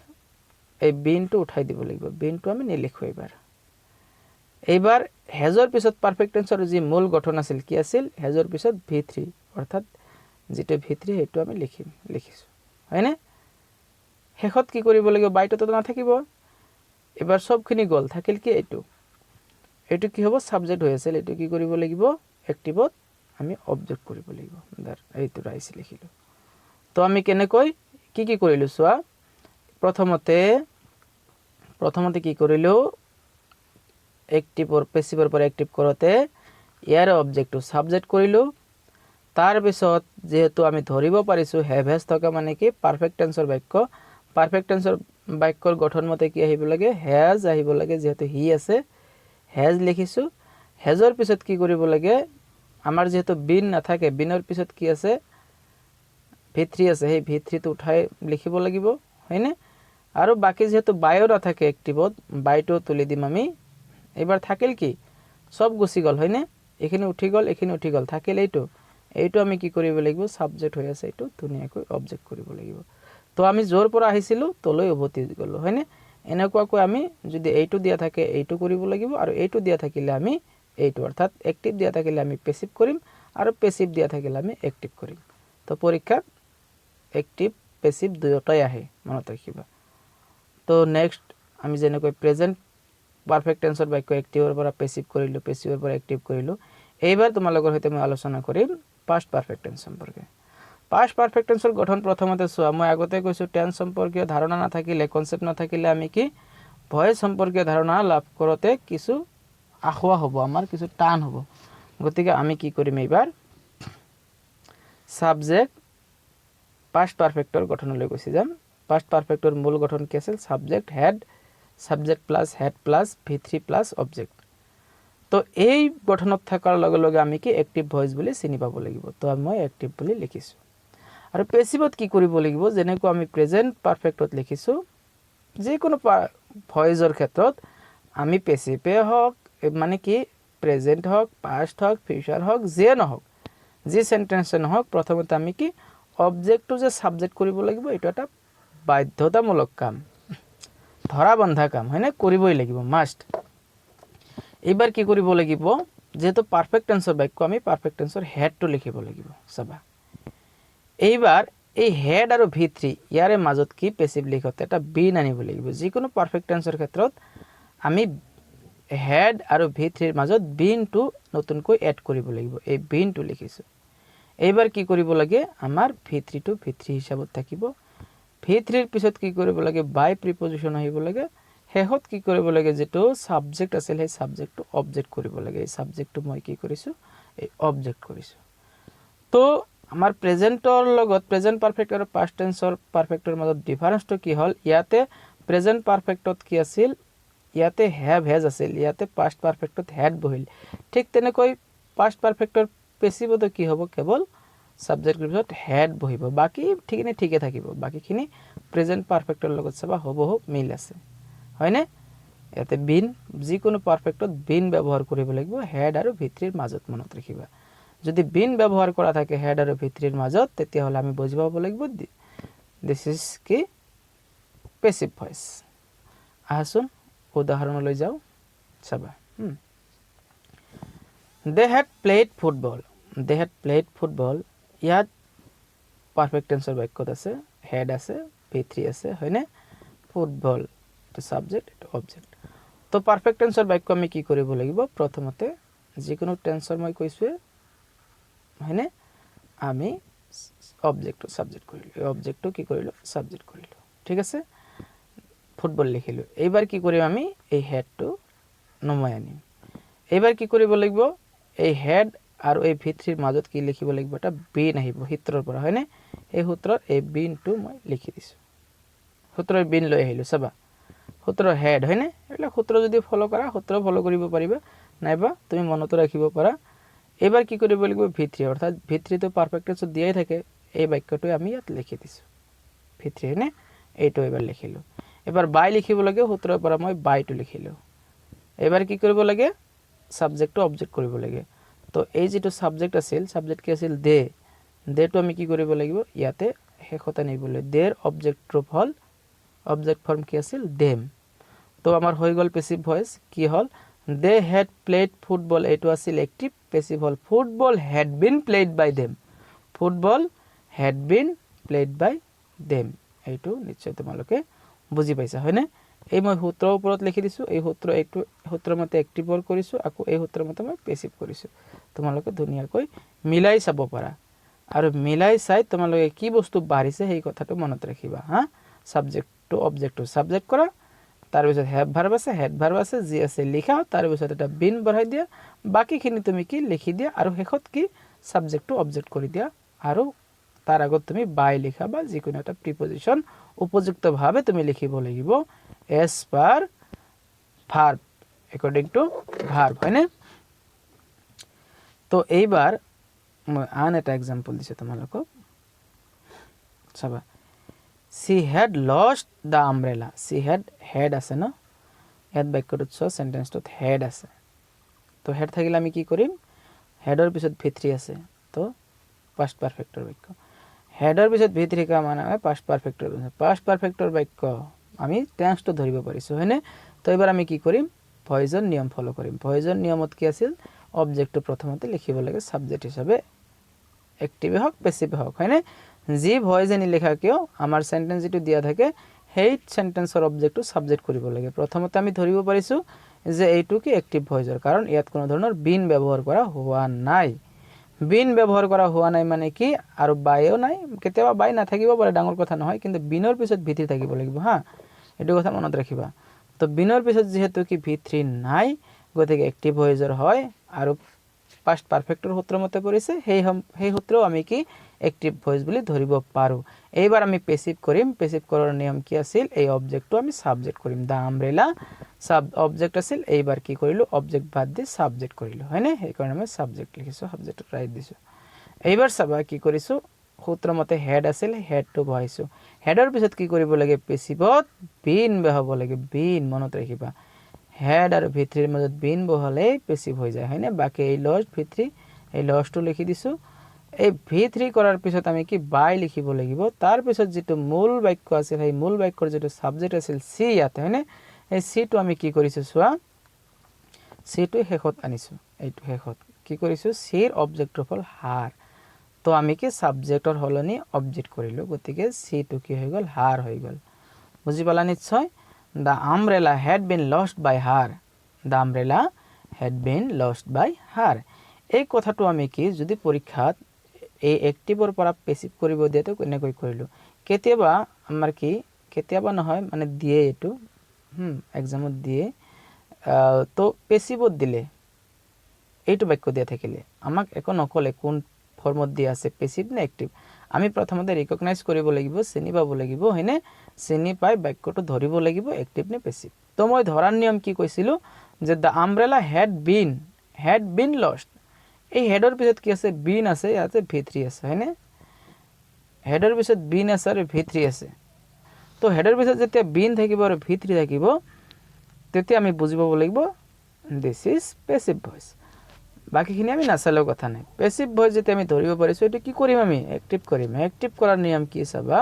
এই বিনটো উঠাই দিব লাগিব, বিনটো আমি নিলিখো। এইবাৰ হ্যাজৰ পিছত পাৰফেক্ট টেন্সৰ যি মূল গঠন আছিল কি আছিল, হ্যাজৰ পিছত ভি3, অৰ্থাৎ যেটো ভি3 সেইটো আমি লিখিছো হয়নে। শেষত কি কৰিব লাগিব, বাইটোতো নাথাকিব, এবাৰ সবখিনি গল, থাকিল কি এইটো কি হ'ব সাবজেক্ট হৈ আছিল, এইটো কি কৰিব লাগিব এক্টিভত আমি অবজেক্ট কৰিব লাগিব। এইটো ৰাইস লিখিলো। তো আমি কেনেকৈ কি কৰিলো চোৱা, প্ৰথমতে কি কৰিলো, এক্টিভৰ পেসিভৰ পৰা এক্টিভ কৰোতে ইয়াৰ অবজেক্টটো সাবজেক্ট কৰিলো। তাৰ পিছত যেহেতু আমি ধৰিব পাৰিছো হ্যাভ হ্যাজ থকা মানে কি পাৰফেক্ট টেন্সৰ বাক্য, পাৰফেক্ট টেন্সৰ বাক্যৰ গঠন মতে কি আহিব লাগে হ্যাজ আহিব লাগে, যেহেতু হি আছে হ্যাজ লিখিছো। হ্যাজৰ পিছত কি কৰিব লাগে, আমাৰ যেহেতু বিন নাথাকে, বিনৰ পিছত কি আছে ভি3 আছে, সেই ভি3টো উঠাই লিখিব লাগিব হয়নে। আৰু বাকি যেহেতু বায়ো নাথাকে এক্টিভত, বাইটো তুলি দিম আমি। এবাৰ থাকিল কি সব গুচি গল হয়নে, এখানে উঠি গল, এখানে উঠি গল, থাকিল এইটো আমি কি কৰিব লাগিব সাবজেক্ট হৈ আছে, এইটো ধুনীয়াকৈ অবজেক্ট কৰিব লাগিব। তো আমি য'ৰ পৰা আহিছিলো তলৈ উভতি গলো হয়নে। এনেকুৱাকৈ আমি যদি এইটো দিয়া থাকে এইটো কৰিব লাগিব, আৰু এইটো দিয়া থাকিলে আমি এইটো, অৰ্থাৎ এক্টিভ দিয়া থাকিলে আমি পেসিভ কৰিম, আৰু পেসিভ দিয়া থাকিলে আমি এক্টিভ কৰিম। তো পৰীক্ষাত এক্টিভ পেসিভ দুয়োটাই আহে, মনত ৰাখিবা। তো নেক্সট আমি যেনেকৈ প্ৰেজেন্ট পাৰফেক্ট টেন্সৰ বাক্য এক্টিভৰ পৰা পেসিভ কৰিলো, পেসিভৰ পৰা এক্টিভ কৰিলো। এইবাৰ তোমালোকৰ সৈতে মই আলোচনা কৰিম পাস্ট পাৰফেক্ট টেন্স সম্পৰ্কে। পাস্ট পাৰফেক্ট টেন্সৰ গঠন প্ৰথমতে চোৱা, মই আগতে কৈছো টেন্স সম্পৰ্কীয় ধাৰণা নাথাকিলে, কনসেপ্ট নাথাকিলে আমি কি ভয়েস সম্পৰ্কীয় ধাৰণা লাভ কৰোতে কিছু আখুৱা হ'ব, আমাৰ কিছু টান হ'ব। গতিকে আমি কি কৰিম, এইবাৰ সাবজেক্ট পাষ্ট পাৰফেক্টৰ গঠনলৈ গুচি যাম পাষ্ট পাৰফেক্টৰ মূল গঠন কি আছিল subject head subject plus had plus V3 plus object তো এই গঠনত থাকাৰ লগে লগে আমি কি এক্টিভ ভয়েস বুলি চিনি পাব লাগিব তো মই এক্টিভ বুলি লিখিছো আৰু পেসিভত কি কৰিব লাগিব যেনেকৈ আমি প্ৰেজেন্ট পাৰফেক্টত লিখিছো যে কোনো ভয়েসৰ ক্ষেত্ৰত আমি পেসিভে হওক মানে কি প্ৰেজেন্ট হওক পাস্ট হওক ফিউচাৰ হওক যে নহওক যে সেন্টেন্স নহওক প্ৰথমতে আমি কি অবজেক্টটো যে সাবজেক্ট কৰিব লাগিব এটা এটা বাধ্যতামূলক কাম ধৰা বন্ধা কাম হয়নে কৰিবই লাগিব মাস্ট এবাৰ কি কৰিব লাগিব যেহেতু পাৰফেক্ট টেন্সৰ বাক্য আমি পাৰফেক্ট টেন্সৰ হেডটো লিখিব লাগিব চাবা এইবাৰ এই হেড আৰু V3 ইয়াৰে মাজত কি পেসিভ লিখতে এটা বিন আনিব লাগিব যিকোনো পাৰফেক্ট টেন্সৰ ক্ষেত্ৰত আমি হেড আৰু V3 ৰ মাজত বিনটো নতুনকৈ এড কৰিব লাগিব এই বিনটো লিখিছো এইবাৰ কি কৰিব লাগে আমাৰ V3 টো V3 হিচাপত থাকিব V3 ৰ পিছত কি কৰিব লাগে বাই প্ৰিপজিশন আহিব লাগে হেহত কি কৰিব লাগে যেটো সাবজেক্ট আছিল সেই সাবজেক্টটো অবজেক্ট কৰিব লাগে এই সাবজেক্টটো মই কি কৰিছো এই অবজেক্ট কৰিছো তো আমাৰ প্ৰেজেন্টৰ লগত প্ৰেজেন্ট পাৰফেক্ট আৰু পাস্ট টেন্সৰ পাৰফেক্টৰ মাজত ডিফাৰেন্সটো কি হল ইয়াতে প্ৰেজেন্ট পাৰফেক্টত কি আছিল ইয়াতে হ্যাভ হেজ আছিল ইয়াতে পাস্ট পাৰফেক্টত হেড বহিল ঠিক তেনেকৈ পাস্ট পাৰফেক্টৰ পেসিভত কি হ'ব কেৱল সাবজেক্ট পিছত হেড বহিব বাকি ঠিকে থাকিব বাকিখিনি প্ৰেজেন্ট পাৰফেক্টৰ লগত সবা হ'ব মিল আছে হয়নে ইয়াতে বিন যিকোনো পারফেক্টত বিন ব্যৱহাৰ কৰিব লাগিব হেড আৰু V3 ৰ মাজত মনত ৰাখিবা যদি বিন ব্যৱহাৰ কৰা থাকে হেড আৰু V3 ৰ মাজত তেতিয়া হলে আমি বুজি পাব লাগিব দিস ইজ কি পেসিভ ভয়েস আহাচোন উদাহৰণলৈ যাও চাবা they had played football ইয়াত পাৰফেক্ট টেন্সৰ বাক্যত আছে হেড আছে V3 আছে হয়নে ফুটবল তো সাবজেক্ট এটা অবজেক্ট তো পারফেক্ট টেন্সৰ বাক্য আমি কি কৰিব লাগিব প্ৰথমতে যিকোনো টেন্সৰ মই কৈছো হয়নে আমি অবজেক্ট সাবজেক্ট কৰিলো এই অবজেক্টটো কি কৰিলো সাবজেক্ট কৰিলো ঠিক আছে ফুটবল লিখিলো এইবাৰ কি কৰিম আমি এই হেডটো নমাই আনিম এইবাৰ কি কৰিব লাগিব এই হেড আৰু এই V3 ৰ মাজত কি লিখিব লাগিব এটা বিন আহিব সূত্ৰৰ পৰা হয়নে এই সূত্ৰৰ এই বিনটো মই লিখি দিছো সূত্ৰৰ বিন লৈ আহিলো চাবা সূত্ৰৰ হেড হয়নে এটা সূত্ৰ যদি ফলো কৰা সূত্ৰ ফলো কৰিব পাৰিবা নাইবা তুমি মনত ৰাখিব পাৰা এবাৰ কি কৰিব লাগিব V3 অৰ্থাৎ V3 তো পারফেক্ট টেন্স দিয়াই থাকে এই বাক্যটো আমি ইয়াত লিখি দিছো V3 হয়নে এইটো এবাৰ লিখিলো এবাৰ বাই লিখিব লাগে সূত্ৰৰ পৰা মই বাইটো লিখিলো এবাৰ কি কৰিব লাগে সাবজেক্টটো অবজেক্ট কৰিব লাগে তো এই যেটো সাবজেক্ট আছিল সাবজেক্ট কি আছিল দেটো আমি কি কৰিব লাগিব ইয়াতে হেকতা নিবলৈ দেৰ অবজেক্ট ৰূপ হল অবজেক্ট ফৰ্ম কি আছিল দেম তো আমাৰ হৈ গল পেসিভ ভয়েস কি হল they had played football এইটো আছিল active passive hall football had been played by them এইটো নিশ্চয় তোমালোকে বুজি পাইছা হয়নে এই মই সূত্ৰৰ ওপৰত লিখি দিছো এই সূত্ৰ এইটো সূত্ৰৰ মতে এক্টিভ ৱৰ্ক কৰিছো আকৌ এই সূত্ৰৰ মতে মই পেসিভ কৰিছো তোমালোকে ধুনিয়াকৈ মিলাই চাব পাৰা আৰু মিলাই চাই তোমালোকে কি বস্তু বাঢ়িছে সেই কথাটো মনত ৰাখিবা হা subject to object to subject কৰা তাৰ পিছত হেড ভাৰ্ব আছে যি আছে লিখা তাৰ পিছত এটা বিন বঢ়াই দিয়া বাকিখিনি তুমি কি লিখি দিয়া আৰু হেকত কি সাবজেক্ট টু অবজেক্ট কৰি দিয়া আৰু তাৰ আগত তুমি বাই লিখা বা যিকোনো এটা প্ৰিপজিশন উপযুক্ত ভাবে তুমি লিখিব লাগিব as per verb according to verb হয়নে তো এইবাৰ মই আন এটা एग्जांपल দিছো তোমালোকক চাবা she had lost the umbrella she had আছে ন ইয়াত বাক্যটোত সেন্টেন্সটোত হেড আছে তো হেড থাকিলে আমি কি কৰিম হেডৰ পিছত V3 আছে তো পাস্ট পাৰফেক্টৰ বাক্য হেডৰ পিছত V3 কা মানে পাস্ট পাৰফেক্টৰ বাক্য আমি টেন্সটো ধৰিব পাৰিছো হয়নে তো এবাৰ আমি কি কৰিম ভয়েসৰ নিয়ম ফলো কৰিম ভয়েসৰ নিয়মত কি আছিল অবজেক্টটো প্ৰথমতে লিখিব লাগে সাবজেক্ট হিচাপে এক্টিভ হওক পেসিভ হওক হয়নে যি ভয়েস এনি লেখা কিয় আমাৰ সেন্টেন্স যেটো দিয়া থাকে সেই সেন্টেন্সৰ অবজেক্টটো সাবজেক্ট কৰিব লাগে প্ৰথমতে আমি ধৰিব পাৰিছো যে এইটো কি এক্টিভ ভয়েসৰ কাৰণ ইয়াত কোনো ধৰণৰ বিন ব্যৱহাৰ কৰা হোৱা নাই বিন ব্যৱহাৰ কৰা হোৱা নাই মানে কি আৰু বাইও নাই কেতিয়াবা বাই না থাকিব পাৰে ডাঙৰ কথা নহয় কিন্তু বিনৰ পিছত V3 থাকিব লাগিব হা এটো কথা মনত ৰাখিবা তো বিনৰ পিছত যেহেতু কি V3 নাই গতিকে এক্টিভ ভয়েসৰ হয় আৰু পাস্ট পাৰফেক্টৰ সূত্ৰ মতে পৰিছে সেই সূত্ৰও আমি কি এক্টিভ ভয়েস বুলি ধৰিব পাৰোঁ এইবাৰ আমি পেসিভ কৰিম পেসিভ কৰাৰ নিয়ম কি আছিল এই অবজেক্টটো আমি সাবজেক্ট কৰিম দা আমব্ৰেলা সাব অবজেক্ট আছিল এইবাৰ কি কৰিলো অবজেক্ট বাদ দি সাবজেক্ট কৰিলো হয়নে সেই কাৰণে মই সাবজেক্ট লিখিছো সাবজেক্ট ৰাইট দিছো এইবাৰ চাবা কি কৰিছো সূত্ৰ মতে হেড আছিল হেডটো বহাইছো হেডৰ পিছত কি কৰিব লাগে পেসিভত বিন বহাব লাগে বিন মনত ৰাখিবা হেড আৰু v3 ৰ মাজত বিন বহালে পেসিভ হৈ যায় হয়নে বাকি এই লষ্ট v3 এই লষ্টটো লিখি দিছো এই v3 কৰাৰ পিছত আমি কি বাই লিখিব লাগিব তাৰ পিছত যেটো মূল বাক্য আছিল সেই মূল বাক্যৰ যেটো সাবজেক্ট আছিল সি ইয়াতে হয়নে এই সি টো আমি কি কৰিছো সোৱা সি টো হেখত আনিছো এইটো হেখত কি কৰিছো সিৰ অবজেক্টৰ ফল হাৰ তো আমি কি সাবজেক্টৰ হলনি অবজেক্ট কৰিলো গতিকে সি টো কি হৈ গল হার হৈ গল বুজি পালা নিশ্চয় The umbrella had been lost by her. The umbrella had been lost by her. এই কথাটো আমি কি যদি পৰীক্ষাত এই এক্টিভৰ পৰা পেসিভ কৰিব দিয়ে তো কেনেকৈ কৰিলো কেতিয়াবা আমাৰ কি কেতিয়াবা নহয় মানে দিয়ে এটো এক্সামত দিয়ে তো পেসিভত দিলে এইটো বাক্য দিয়া থাকিলে আমাক একো নকলে কোন ফর্মত দিয়া আছে পেসিভ না এক্টিভ আমি প্ৰথমতে ৰিকগনাইজ কৰিব লাগিব চিনি পাব লাগিব হয়নে চিনি পাই বাক্যটো ধৰিব লাগিব এক্টিভ নে পেসিভ তো মই ধৰাৰ নিয়ম কি কৈছিলো যে দা আমব্ৰেলা had been lost এই হেডৰ পিছত কি আছে বিন আছে ইয়াতে v3 আছে হয়নে হেডৰ পিছত বিন আছে আৰু v3 আছে তো হেডৰ পিছত যেতিয়া বিন থাকিব আৰু v3 থাকিব তেতিয়া আমি বুজিব লাগিব দিস ইজ পেসিভ ভয়েস বাকিখিনি আমি নাচালেও কথা নাই পেসিভ ভয়েস যেতে আমি ধৰিব পাৰিছো এটো কি কৰিম আমি এক্টিভ কৰিম এক্টিভ কৰাৰ নিয়ম কি চাবা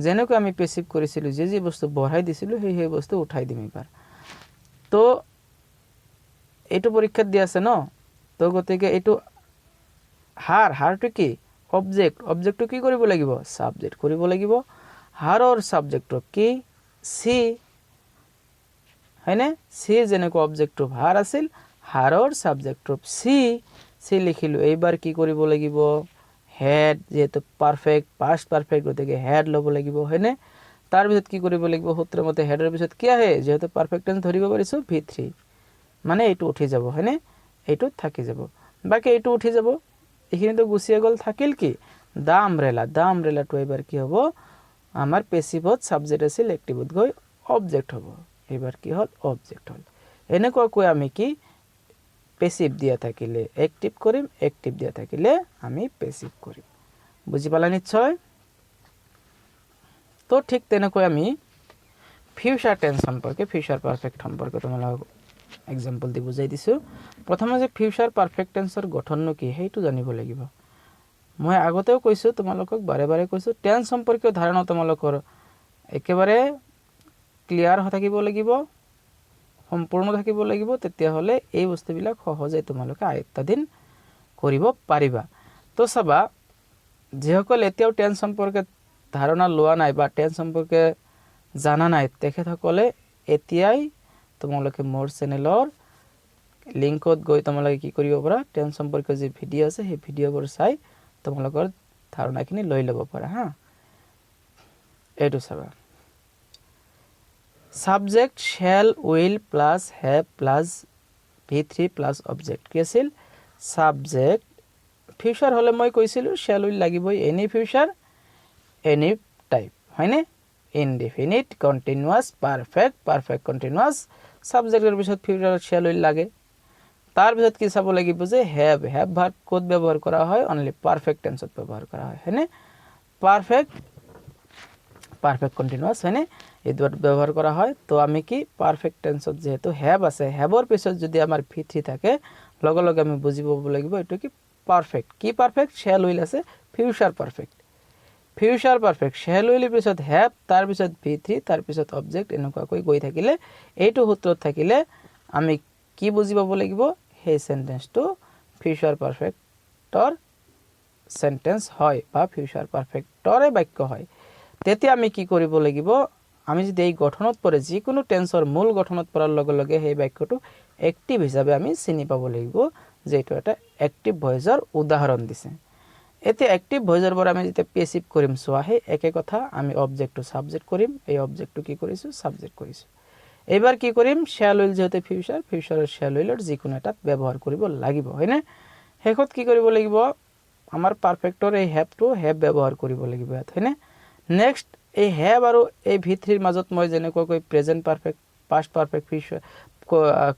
যেনেকৈ আমি পেসিভ কৰিছিলো যে বস্তু বঢ়াই দিছিলো সেই বস্তু উঠাই দিম এবাৰ তো এটো পৰীক্ষাত দি আছে ন তো গতিকে এটো হাৰটো কি অবজেক্টটো কি কৰিব লাগিব সাবজেক্ট কৰিব লাগিব হাৰৰ সাবজেক্টটো কি সি হয়নে সি যেনেকৈ অবজেক্টটো হাৰ আছিল হাৰৰ সাবজেক্টটো সি লিখিলো এইবাৰ কি কৰিব লাগিব হেড যেহেতু পাৰফেক্ট পাস্ট পাৰফেক্ট গতিকে হেড লব লাগিব হয়নে তাৰ পিছত কি কৰিব লাগিব সূত্ৰৰ মতে হেডৰ পিছত কি আহে যেহেতু পাৰফেক্ট টেন্স ধৰিব পাৰিছো v3 মানে এইটো উঠি যাব হয়নে এইটো থাকি যাব বাকি এইটো উঠি যাব এখিনি তো গুছিয়ে গল থাকিল কি দা আমব্ৰেলাটো এবাৰ কি হ'ব আমাৰ পেসিভত সাবজেক্ট আছিল এক্টিভত গৈ অবজেক্ট হ'ব এবাৰ কি হল অবজেক্ট হল এনেকুৱা কৈ আমি কি পেসিভ দিয়া থাকিলে এক্টিভ কৰিম এক্টিভ দিয়া থাকিলে আমি পেসিভ কৰিম বুজি পালা নিশ্চয় তো ঠিক তেনেকৈ আমি ফিউচাৰ টেন্স সম্পৰ্কে ফিউচাৰ পাৰফেক্ট সম্পৰ্কে তোমালোকক এক্সাম্পল দি বুজাই দিছো প্ৰথমে যে ফিউচাৰ পাৰফেক্ট টেন্সৰ গঠননো কি হেইটো জানিব লাগিব মই আগতেও কৈছো তোমালোকক বাৰে বাৰে কৈছো টেন্স সম্পৰ্কীয় ধাৰণা তোমালোকৰ একেবাৰে ক্লিয়াৰ হৈ থাকিব লাগিব সম্পূৰ্ণ থাকিব লাগিব তেতিয়া হলে এই বস্তুবিলাক সহজে তোমালোকে আয়ত্তাধীন কৰিব পাৰিবা তো চাবা যেসকল এতিয়াও টেন্স সম্পৰ্কে ধাৰণা লোৱা নাই বা টেন্স সম্পৰ্কে জানা নাই তেখেতসকলে এতিয়াই তোমালোকে মোৰ চেনেলৰ লিংকত গৈ তোমালোকে কি কৰিব পাৰা টেন্স সম্পৰ্কীয় যে ভিডিও আছে সেই ভিডিওবোৰ চাই তোমালোকৰ ধাৰণাখিনি লৈ ল'ব পাৰা হা এইটো চাবা Subject shall will plus have plus v3 plus object কি আছিল subject future হলে মই কৈছিলো shall will লাগিবই any future any type হয়নে indefinite continuous perfect continuous subject এর পিছত future shall will লাগে তার পিছত কি চাব লাগিব যে have verb কোড ব্যবহার করা হয় only perfect tense ব্যবহার করা হয় হয়নে perfect continuous হয়নে এই দুটো ব্যবহার করা হয় তো আমি কি পারফেক্ট টেন্সত যেহেতু হ্যাভ আছে হ্যাভৰ পিছত যদি আমাৰ v3 থাকে লগে লগে আমি বুজিব লাগিব এটো কি পাৰফেক্ট শ্যাল উইল আছে ফিউচাৰ পাৰফেক্ট শ্যাল উইলৰ পিছত হ্যাভ তাৰ পিছত v3 তাৰ পিছত অবজেক্ট এনেকুৱাকৈ গৈ থাকিলে এইটো সূত্ৰত থাকিলে আমি কি বুজি পাব লাগিব সেই সেন্টেন্সটো ফিউচাৰ পাৰফেক্টৰ সেন্টেন্স হয় বা ফিউচাৰ পাৰফেক্টৰে বাক্য হয় তেতিয়া আমি কি কৰিব লাগিব আমি যদি এই গঠনত পৰে যিকোনো টেন্সৰ মূল গঠনত পৰাৰ লগে লগে সেই বাক্যটো এক্টিভ হিচাপে আমি চিনি পাব লাগিব যে এটা এটা এক্টিভ ভয়েসৰ উদাহৰণ দিছে এতিয়া এক্টিভ ভয়েসৰ পৰা আমি যেতিয়া পেসিভ কৰিম সোৱা হে একে কথা আমি অবজেক্টটো সাবজেক্ট কৰিম এই অবজেক্টটো কি কৰিছো সাবজেক্ট কৰিছো এবাৰ কি কৰিম শ্যাল উইল যেতে ফিউচাৰৰ শ্যাল উইলৰ যিকোনো এটা ব্যৱহাৰ কৰিব লাগিব হয়নে হেকত কি কৰিব লাগিব আমাৰ পাৰফেক্টৰ এই হ্যাভটো হ্যাভ ব্যৱহাৰ কৰিব লাগিব ইয়াত হয়নে নেক্সট এই হ্যাভ আৰু এই V3ৰ মাজত মই যেনেকৈ present perfect past perfect future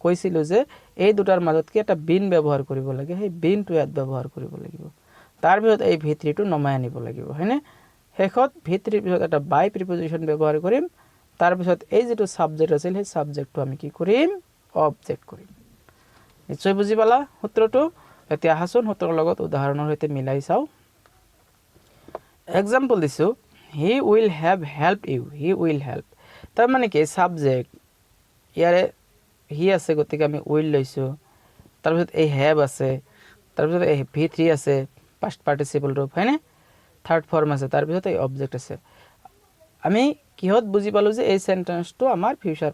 কৈছিলো যে এই দুটাৰ মাজত কি এটা বিন ব্যৱহাৰ কৰিব লাগে সেই বিনটো ইয়াত ব্যৱহাৰ কৰিব লাগিব তাৰ পিছত এই V3টো নমাই আনিব লাগিব হয়নে শেষত V3ৰ পিছত এটা বাই প্ৰিপজিশন ব্যৱহাৰ কৰিম তাৰ পিছত এই যেটো সাবজেক্ট আছিল সেই সাবজেক্টটো আমি কি কৰিম অবজেক্ট কৰিম নিশ্চয় বুজি পালা সূত্ৰটো এতিয়া হাসন সূত্ৰৰ লগত উদাহৰণৰ সৈতে মিলাই চাও এক্সাম্পল দিছো he will have helped you he will help তাৰ মানে কি সাবজেক্ট ইয়াৰে হি আছে গতিকে আমি উইল লৈছো তাৰ পিছত এই হ্যাভ আছে তাৰ পিছত এই V3 আছে পাস্ট পাৰ্টিসিপল ৰূপ হয়নে থাৰ্ড ফৰ্ম আছে তাৰ পিছত এই অবজেক্ট আছে আমি কিহত বুজি পালো যে এই সেন্টেন্সটো আমাৰ ফিউচাৰ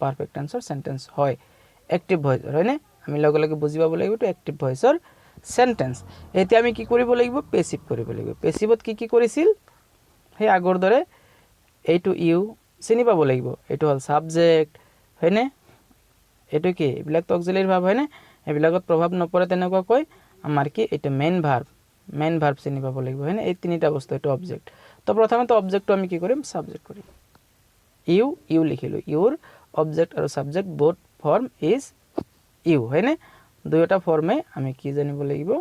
পাৰফেক্ট টেন্সৰ সেন্টেন্স হয় এক্টিভ ভয়েস হয়নে আমি লগে লগে বুজি পাব লাগিব তো এক্টিভ ভয়েসৰ সেন্টেন্স এতিয়া আমি কি কৰিব লাগিব পেসিভ কৰিব লাগিব পেসিভত কি কৰিছিল সেই আগৰ দৰে এইটো ইউ চিনি পাব লাগিব এইটো হল সাবজেক্ট হয়নে এটো কি এইবিলাক অক্সিলারি ভার্ব হয়নে এইবিলাকত প্ৰভাৱ নপৰে তেনেকুৱা কই আমাৰ কি এটা মেইন ভার্ব চিনি পাব লাগিব হয়নে এই তিনিটা বস্তু এটো অবজেক্ট তো প্ৰথমে তো অবজেক্টটো আমি কি কৰিম সাবজেক্ট কৰিম ইউ লিখিলো ইউৰ অবজেক্ট আৰু subject both form is you হয়নে দুইটা ফৰ্মে আমি কি জানিব লাগিব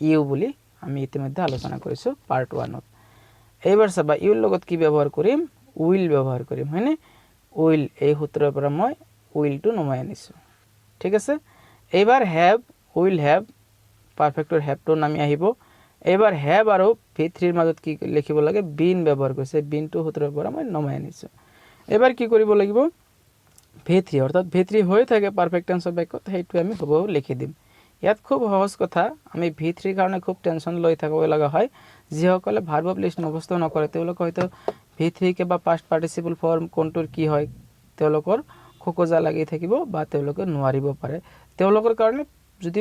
ইউ বুলি আমি ইতিমধ্যে আলোচনা কৰিছো পাৰ্ট 1 ত এইবাৰ চাবা ইউৰ লগত কি ব্যৱহাৰ কৰিম উইল ব্যৱহাৰ কৰিম হয়নে উইল এই সূত্ৰৰ পৰা মই উইলটো নমাই আনিছো ঠিক আছে এইবাৰ হ্যাভ উইল হ্যাভ পাৰফেক্টৰ হ্যাভটো নামি আহিব এইবাৰ হ্যাভ আৰু V3ৰ মাজত কি লিখিব লাগে বিন ব্যৱহাৰ কৰিছে বিনটো সূত্ৰৰ পৰা মই নমাই আনিছো এবাৰ কি কৰিব লাগিব V3 অৰ্থাৎ V3 হৈ থাকে পাৰফেক্ট টেন্সৰ বাক্যত হেইটো আমি হ'ব লিখি দিম ইয়াত খুব সহজ কথা আমি V3 কাৰণে খুব টেনশন লৈ থাকিব লগা হয় যিসকলে ভাৰ্ব অফ লিস্ট মুখস্থ নকৰে তেওঁলোক হয়তো V3 কে বা পাস্ট পাৰ্টিসিপল ফৰ্ম কোনটোৰ কি হয় তেওঁলোকৰ খোকজা লাগি থাকিব বা তেওঁলোকে নোৱাৰিব পাৰে তেওঁলোকৰ কাৰণে যদি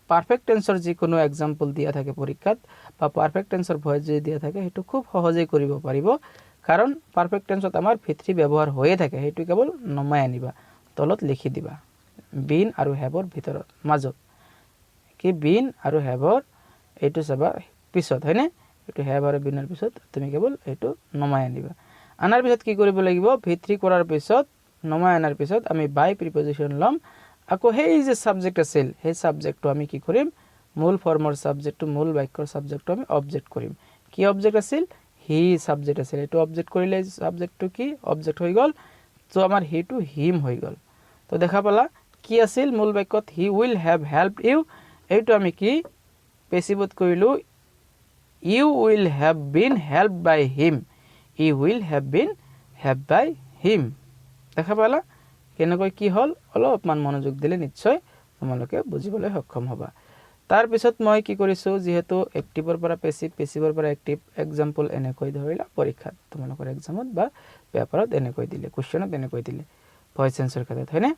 পাৰফেক্ট টেন্সৰ যি কোনো এক্সাম্পল দিয়া থাকে পৰীক্ষাত বা পাৰফেক্ট টেন্সৰ ভয়েস যদি দিয়া থাকে হেতু খুব সহজে কৰিব পাৰিব কাৰণ পাৰফেক্ট টেন্সত আমাৰ V3 ব্যৱহাৰ হৈয়ে থাকে হেতু কেৱল নমাই আনিবা তলত লিখি দিবা বিন আৰু হ্যাভৰ ভিতৰত মাজত কি বিন আৰু হ্যাভৰ এইটো চাবা পিছত হয়নে এইটো হ্যাভ আৰু বিনৰ পিছত তুমি কেৱল এইটো নমাই আনিবা আনাৰ পিছত কি কৰিব লাগিব V3 কৰাৰ পিছত নমাই আনাৰ পিছত আমি বাই প্ৰিপজিশন লম আকৌ সেই যে সাবজেক্ট আছিল সেই সাবজেক্টটো আমি কি কৰিম মূল ফৰ্মৰ সাবজেক্টটো মূল বাক্যৰ সাবজেক্টটো আমি অবজেক্ট কৰিম কি অবজেক্ট আছিল হি সাবজেক্ট আছিল এটো অবজেক্ট কৰিলে সাবজেক্টটো কি অবজেক্ট হৈ গল তো আমাৰ হি টু হিম হৈ গল তো দেখা পালা কি আছিল মূল বাক্যত he will have helped you এইটো আমি কি পেসিভত কৰিলো you will have been helped by him ই will have been helped by him দেখা পালা কেনেকৈ কি হল অলপমান মনোযোগ দিলে নিশ্চয় তোমালোকে বুজিবলৈ সক্ষম হ'বা তাৰ পিছত মই কি কৰিছো যেহেতু এক্টিভৰ পৰা পেসিভৰ পৰা এক্টিভ এক্সাম্পল এনেকৈ ধৰিলা পৰীক্ষাত তোমালোকৰ এক্সামত বা পেপাৰত এনেকৈ দিলে কোৱেশ্চনত এনেকৈ দিলে ভয়েস সেন্সৰ ক্ষেত্ৰত হয়নে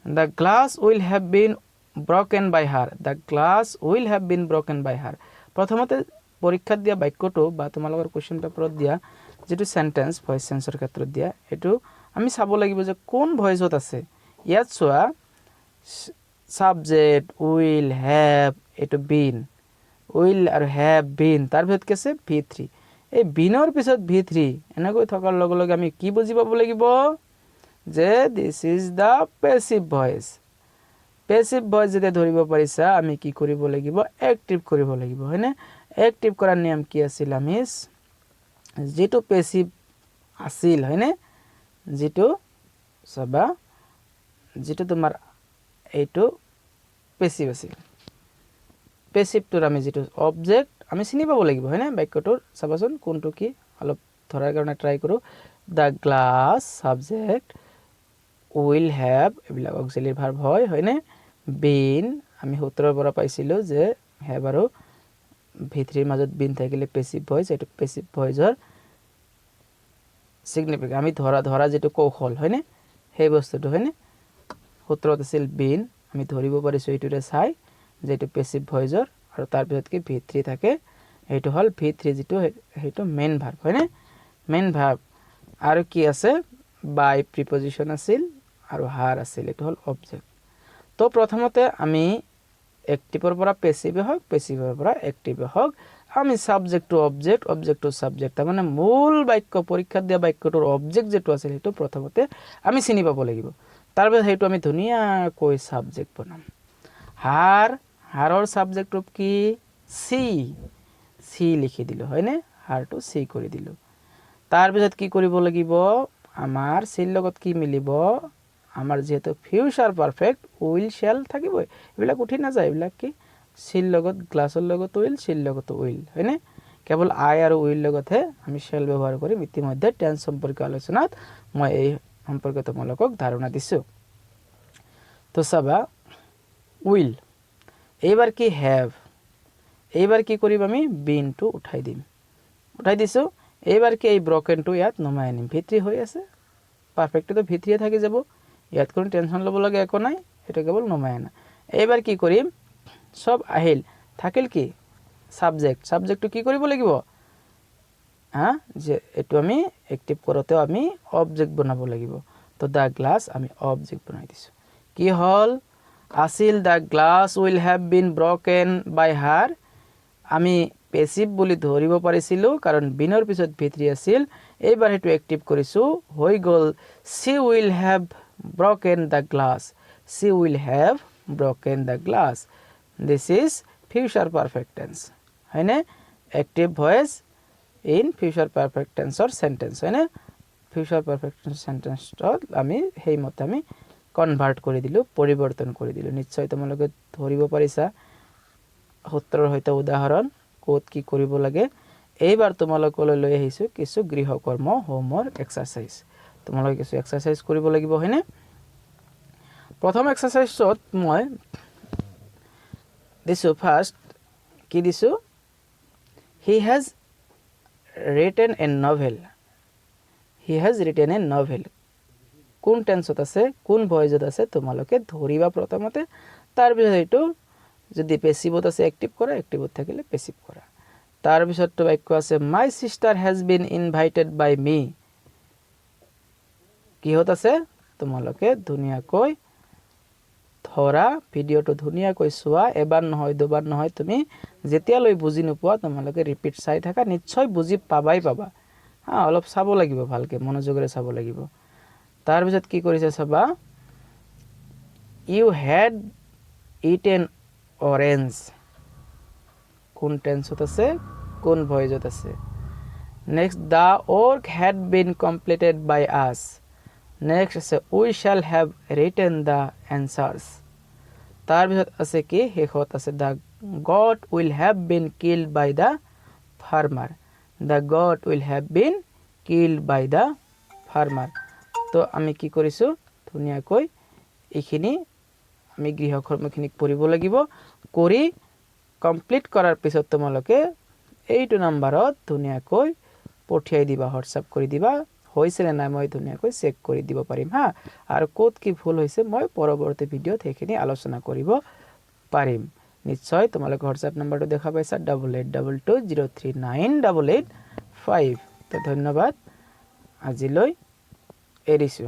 The glass will have been broken by her the glass will have been broken by her প্ৰথমতে পৰীক্ষাত দিয়া বাক্যটো বা তোমালোকৰ কোৱেশ্চন পেপাৰত দিয়া যেটো সেন্টেন্স ভয়েস সেন্সৰ ক্ষেত্ৰত দিয়া এটো আমি চাব লাগিব যে কোন ভয়েসত আছে ইয়াত চোৱা সাবজেক্ট উইল হ্যাভ এটো বিন উইল আৰু হ্যাভ বিন তাৰ পিছত কি আছে V3 এই বিনৰ পিছত V3 এনেকৈ থকাৰ লগে লগে আমি কি বুজি পাব লাগিব যে this is the passive voice যদি ধৰিব পাৰিছা আমি কি কৰিব লাগিব এক্টিভ কৰিব লাগিব হয়নে এক্টিভ কৰাৰ নিয়ম কি আছিল আমি যেটো পেসিভ আছিল হয়নে যেটো সবা যেটো তোমাৰ এইটো পেসিভ আছিল পেসিভটোৰ আমি যেটো অবজেক্ট আমি চিনি পাব লাগিব হয়নে বাক্যটোৰ চাবাচোন কোনটো কি অলপ ধৰাৰ কাৰণে ট্ৰাই কৰো the glass subject will have এবিলাক অক্সিলাৰি ভাৰ্ব হয় হয়নে বিন আমি সূত্ৰৰ পৰা পাইছিলো যে হ্যাভ আৰু V3 ৰ মাজত বিন থাকিলে পেসিভ ভয়েস এটো পেসিভ ভয়েসৰ সিগনিফিকেন্ট আমি ধৰা যেটো কৌশল হয়নে সেই বস্তুটো হয়নে সূত্ৰত আছিল বিন আমি ধৰিব পাৰিছো এটোৰে চাই যে এটো পেসিভ ভয়েসৰ আৰু তাৰ পিছত কি V3 থাকে এইটো হল V3 যেটো হেটো মেইন ভার্ব হয়নে মেইন ভার্ব আৰু কি আছে বাই প্ৰিপজিশন আছিল আৰু হাৰ আছিল এটো হল অবজেক্ট তো প্ৰথমতে আমি एक्टिवर পৰা পেসিভে হওক পেসিভৰ পৰা एक्टिভে হওক আমি subject to object object to subject তাৰ মানে মূল বাক্য পৰীক্ষাত দিয়া বাক্যটোৰ অবজেক্ট যেটো আছে সেইটো প্ৰথমতে আমি চিনি পাব লাগিব তাৰ পিছত সেইটো আমি ধুনীয়াকৈ সাবজেক্ট বনাম হাৰৰ সাবজেক্ট ৰূপ কি সি লিখি দিলো হয়নে হাৰটো সি কৰি দিলো তাৰ পিছত কি কৰিব লাগিব আমাৰ সিৰ লগত কি মিলিব আমাৰ যেহেতু ফিউচাৰ পাৰফেক্ট উইল শ্যাল থাকিব এবিলাক উঠি না যায় এবিলাক কি সিৰ লগত গ্লাছৰ লগত উইল সিৰ লগত উইল হয়নে কেৱল আই আৰু উইল লগতহে আমি শ্যাল ব্যৱহাৰ কৰি ইতিমধ্যে টেন্স সম্পৰ্কে আলোচনাত মই এই সম্পৰ্কে তোমালোকক ধাৰণা দিছো তো চাবা উইল এইবাৰ কি হ্যাভ এইবাৰ কি কৰিম আমি বিন টু উঠাই দিছো এইবাৰ কি এই ব্ৰকেন টু ইয়াত নমাই আনিম ভিত্ৰি হৈ আছে পাৰফেক্টটো ভিত্ৰিয়ে থাকি যাব ইয়াত কোনো টেনশন লব লাগে একো নাই এটা কেৱল নমাই আনা এইবাৰ কি কৰিম সব আহিল থাকিল কি সাবজেক্টটো কি কৰিব লাগিব যে এটো আমি এক্টিভ কৰোতে আমি অবজেক্ট বনাব লাগিব তো দা গ্লাস আমি অবজেক্ট বনাই দিছো কি হল আছিল the glass will have been broken by her আমি পেসিভ বুলি ধৰিব পাৰিছিলো কাৰণ বিনৰ পিছত ভিত্ৰি আছিল এইবাৰ হেতু এক্টিভ কৰিছো হৈ গল she will have broken the glass she will have broken the glass this is future perfect tense হয়নে active voice in future perfect tense or sentence হয়নে future perfect sentence আমি হেই মতে আমি কনভার্ট কৰি দিলো পৰিৱৰ্তন কৰি দিলো নিশ্চয় তোমালোকে ধৰিব পাৰিছা সূত্ৰৰ হৈতে উদাহৰণ কোড কি কৰিব লাগে এইবাৰ তোমালোকলৈ লৈ আহিছো কিছু গৃহকৰ্ম হোমৱৰ্ক এক্সাৰসাইজ তোমালোকে কিছু এক্সাৰসাইজ কৰিব লাগিব হয়নে প্ৰথম এক্সাৰসাইজত মই দিছো ফাৰ্স্ট কি দিছো he has written a novel কোন টেন্সত আছে কোন ভয়েসত আছে তোমালোকে ধৰিবা প্ৰথমতে তাৰ পিছত এইটো যদি পেসিভত আছে এক্টিভ কৰা এক্টিভত থাকিলে পেসিভ কৰা তাৰ পিছত তো বাক্য আছে my sister has been invited by me কি হত আছে তোমালোকে ধুনীয়াকৈ ধৰা ভিডিওটো ধুনীয়াকৈ চোৱা এবাৰ নহয় দুবাৰ নহয় তুমি যেতিয়ালৈ বুজি নোপোৱা তোমালোকে ৰিপিট চাই থাকা নিশ্চয় বুজি পাবা অলপ চাব লাগিব ভালকে মনোযোগৰে চাব লাগিব তাৰ পিছত কি কৰিছে চাবা you had eaten orange কোন টেন্সত আছে কোন ভয়েসত আছে next the work had been completed by us next আছে we shall have written the answers তাৰ পিছত আছে কি হেখত আছে the goat will have been killed by the farmer তো আমি কি কৰিছো ধুনীয়াকৈ এইখিনি আমি গৃহকৰ্মখিনি পঢ়িব লাগিব কৰি কমপ্লিট কৰাৰ পিছত তোমালোকে এইটো নম্বৰত ধুনীয়াকৈ পঠিয়াই দিবা হোৱাটসঅ্যাপ কৰি দিবা হৈছে না মই ধুনীয়াকৈ চেক কৰি দিব পাৰিম আৰু কোড কি ভুল হৈছে মই পৰৱৰ্তী ভিডিওত সেইখিনি আলোচনা কৰিব পাৰিম নিশ্চয় তোমালোকে হোৱাটসঅ্যাপ নম্বৰটো দেখা পাইছা 8822039885 তো ধন্যবাদ আজিলৈ এৰিছো